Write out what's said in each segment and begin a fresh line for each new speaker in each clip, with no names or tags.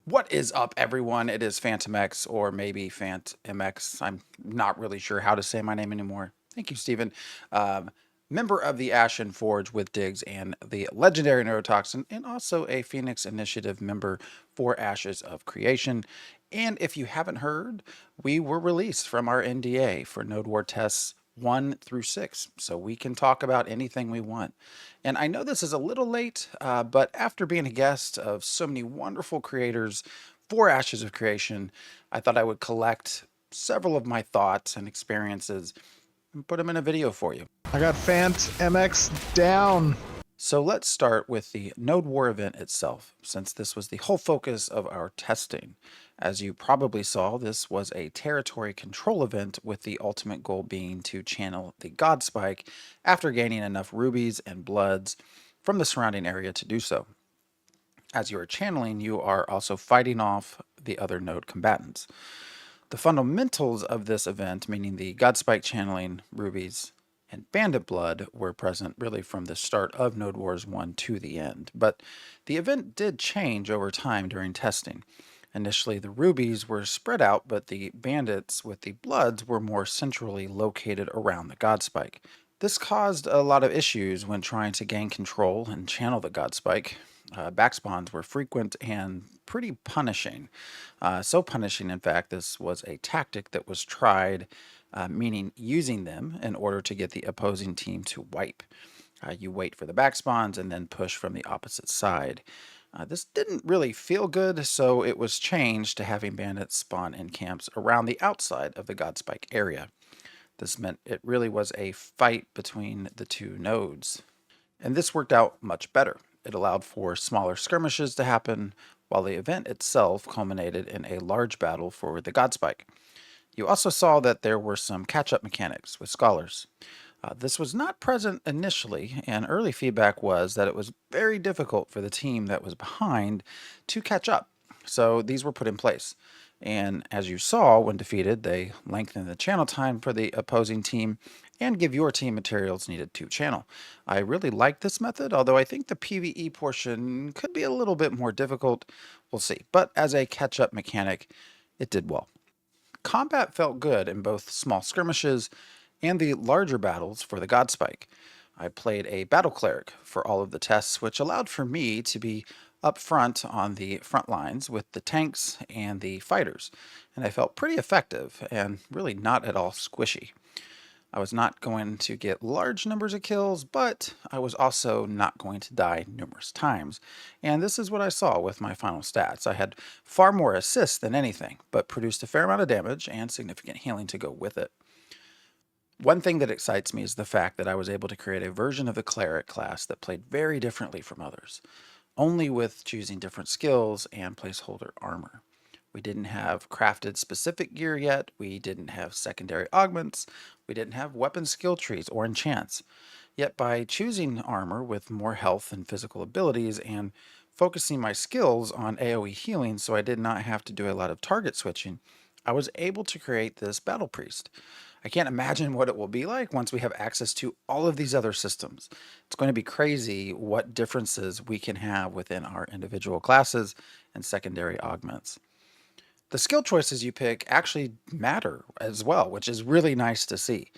What is up, everyone? It is Phantom X, or maybe Phant MX. I'm not really sure how to say my name anymore. Thank you, Stephen. Um, Member of the Ashen Forge with Diggs and the legendary Neurotoxin, and also a Phoenix Initiative member for Ashes of Creation. And if you haven't heard, we were released from our NDA for Node War tests 1 through 6, so we can talk about anything we want. And I know this is a little late, but after being a guest of so many wonderful creators for Ashes of Creation, I thought I would collect several of my thoughts and experiences and put them in a video for you.
I got Phant MX down.
So let's start with the Node War event itself, since this was the whole focus of our testing. As you probably saw, this was a territory control event with the ultimate goal being to channel the God Spike after gaining enough rubies and bloods from the surrounding area to do so. As you are channeling, you are also fighting off the other node combatants. The fundamentals of this event, meaning the God Spike channeling, rubies, and bandit blood, were present really from the start of Node Wars 1 to the end. But the event did change over time during testing. Initially, the rubies were spread out, but the bandits with the bloods were more centrally located around the God Spike. This caused a lot of issues when trying to gain control and channel the God Spike. Backspawns were frequent and pretty punishing. So punishing, in fact, this was a tactic that was tried, meaning using them in order to get the opposing team to wipe. You wait for the backspawns and then push from the opposite side. This didn't really feel good, so it was changed to having bandits spawn in camps around the outside of the Godspike area. This meant it really was a fight between the two nodes. And this worked out much better. It allowed for smaller skirmishes to happen, while the event itself culminated in a large battle for the Godspike. You also saw that there were some catch-up mechanics with scholars. This was not present initially, and early feedback was that it was very difficult for the team that was behind to catch up. So these were put in place. And as you saw, when defeated, they lengthen the channel time for the opposing team and give your team materials needed to channel. I really like this method, although I think the PvE portion could be a little bit more difficult. We'll see. But as a catch-up mechanic, it did well. Combat felt good in both small skirmishes and the larger battles for the Godspike. I played a battle cleric for all of the tests, which allowed for me to be up front on the front lines with the tanks and the fighters, and I felt pretty effective and really not at all squishy. I was not going to get large numbers of kills, but I was also not going to die numerous times. And this is what I saw with my final stats. I had far more assists than anything, but produced a fair amount of damage and significant healing to go with it. One thing that excites me is the fact that I was able to create a version of the Cleric class that played very differently from others, only with choosing different skills and placeholder armor. We didn't have crafted specific gear yet, we didn't have secondary augments, we didn't have weapon skill trees or enchants. Yet by choosing armor with more health and physical abilities and focusing my skills on AoE healing so I did not have to do a lot of target switching, I was able to create this Battle Priest. I can't imagine what it will be like once we have access to all of these other systems. It's going to be crazy what differences we can have within our individual classes and secondary augments. The skill choices you pick actually matter as well, which is really nice to see.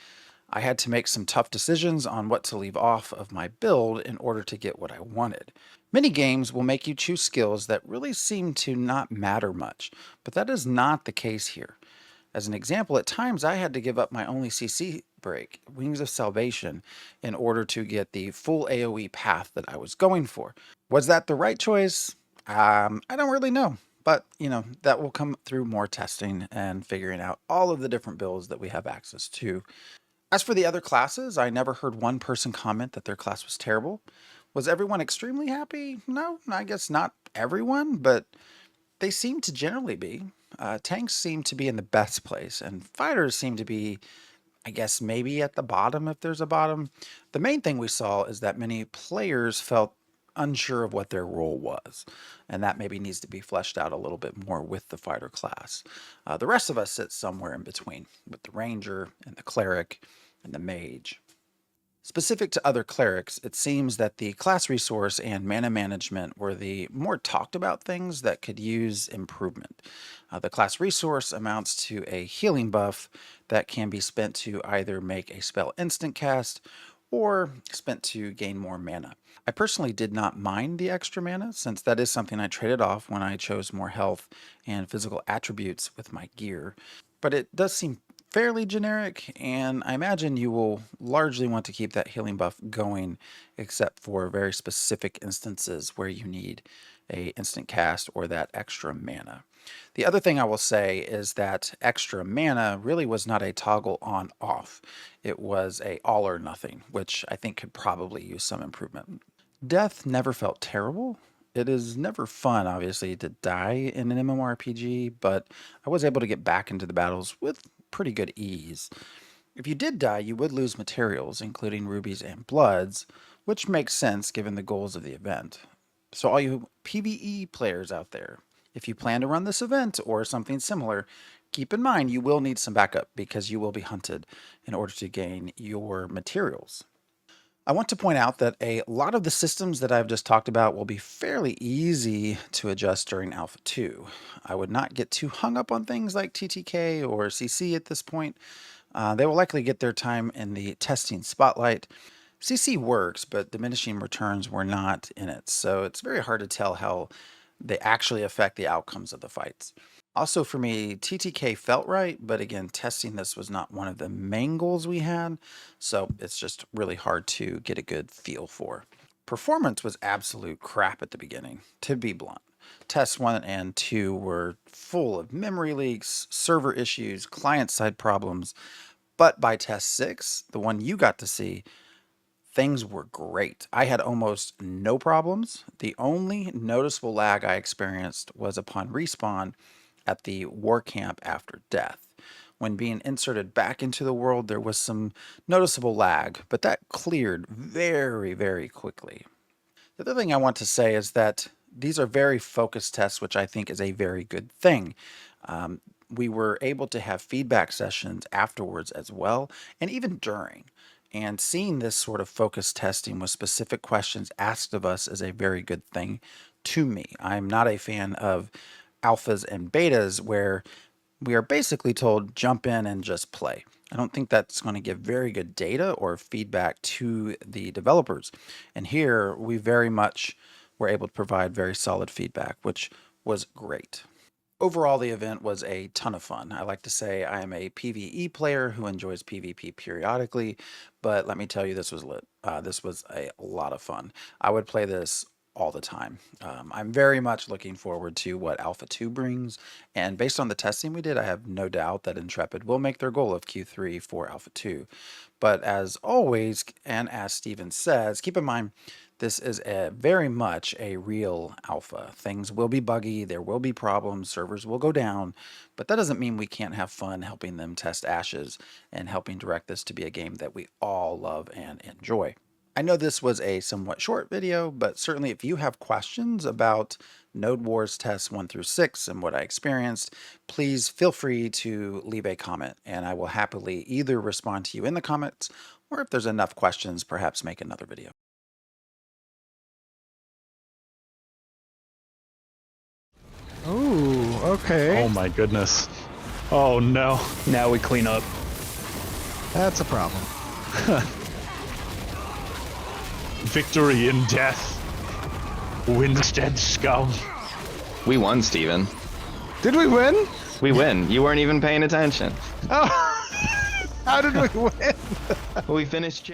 I had to make some tough decisions on what to leave off of my build in order to get what I wanted. Many games will make you choose skills that really seem to not matter much, but that is not the case here. As an example, at times I had to give up my only CC break, Wings of Salvation, in order to get the full AoE path that I was going for. Was that the right choice? I don't really know. But, that will come through more testing and figuring out all of the different builds that we have access to. As for the other classes, I never heard one person comment that their class was terrible. Was everyone extremely happy? No, I guess not everyone, but they seem to generally be. Tanks seem to be in the best place, and fighters seem to be, I guess, maybe at the bottom if there's a bottom. The main thing we saw is that many players felt unsure of what their role was, and that maybe needs to be fleshed out a little bit more with the fighter class. The rest of us sit somewhere in between, with the ranger and the cleric and the mage. Specific to other clerics, it seems that the class resource and mana management were the more talked about things that could use improvement. The class resource amounts to a healing buff that can be spent to either make a spell instant cast or spent to gain more mana. I personally did not mind the extra mana, since that is something I traded off when I chose more health and physical attributes with my gear. But it does seem fairly generic, and I imagine you will largely want to keep that healing buff going, except for very specific instances where you need a instant cast or that extra mana. The other thing I will say is that extra mana really was not a toggle on off. It was a all or nothing, which I think could probably use some improvement. Death never felt terrible. It is never fun, obviously, to die in an MMORPG, but I was able to get back into the battles with pretty good ease. If you did die, you would lose materials, including rubies and bloods, which makes sense given the goals of the event. So all you PvE players out there, if you plan to run this event or something similar, keep in mind you will need some backup because you will be hunted in order to gain your materials. I want to point out that a lot of the systems that I've just talked about will be fairly easy to adjust during Alpha 2. I would not get too hung up on things like TTK or CC at this point. They will likely get their time in the testing spotlight. CC works, but diminishing returns were not in it, so it's very hard to tell how they actually affect the outcomes of the fights. Also for me, TTK felt right, but again, testing this was not one of the main goals we had, so it's just really hard to get a good feel for. Performance was absolute crap at the beginning, to be blunt. Tests 1 and 2 were full of memory leaks, server issues, client-side problems, but by test 6, the one you got to see, things were great. I had almost no problems. The only noticeable lag I experienced was upon respawn at the war camp after death. When being inserted back into the world, there was some noticeable lag, but that cleared very, very quickly. The other thing I want to say is that these are very focused tests, which I think is a very good thing. We were able to have feedback sessions afterwards as well, and even during. And seeing this sort of focused testing with specific questions asked of us is a very good thing to me. I'm not a fan of alphas and betas where we are basically told jump in and just play. I don't think that's going to give very good data or feedback to the developers. And here we very much were able to provide very solid feedback, which was great. Overall, the event was a ton of fun. I like to say I am a PvE player who enjoys PvP periodically, but let me tell you, this was lit. This was a lot of fun. I would play this all the time. I'm very much looking forward to what Alpha 2 brings, and based on the testing we did, I have no doubt that Intrepid will make their goal of Q3 for Alpha 2. But as always, and as Steven says, keep in mind, this is very much a real alpha. Things will be buggy, there will be problems, servers will go down, but that doesn't mean we can't have fun helping them test ashes and helping direct this to be a game that we all love and enjoy. I know this was a somewhat short video, but certainly if you have questions about Node Wars tests 1 through 6 and what I experienced, please feel free to leave a comment and I will happily either respond to you in the comments or if there's enough questions, perhaps make another video.
Oh, okay.
Oh my goodness. Oh no.
Now we clean up.
That's a problem.
Victory in death. Winstead scum.
We won, Steven.
Did we win?
We win. You weren't even paying attention.
Oh, how did we win?
We finished champ.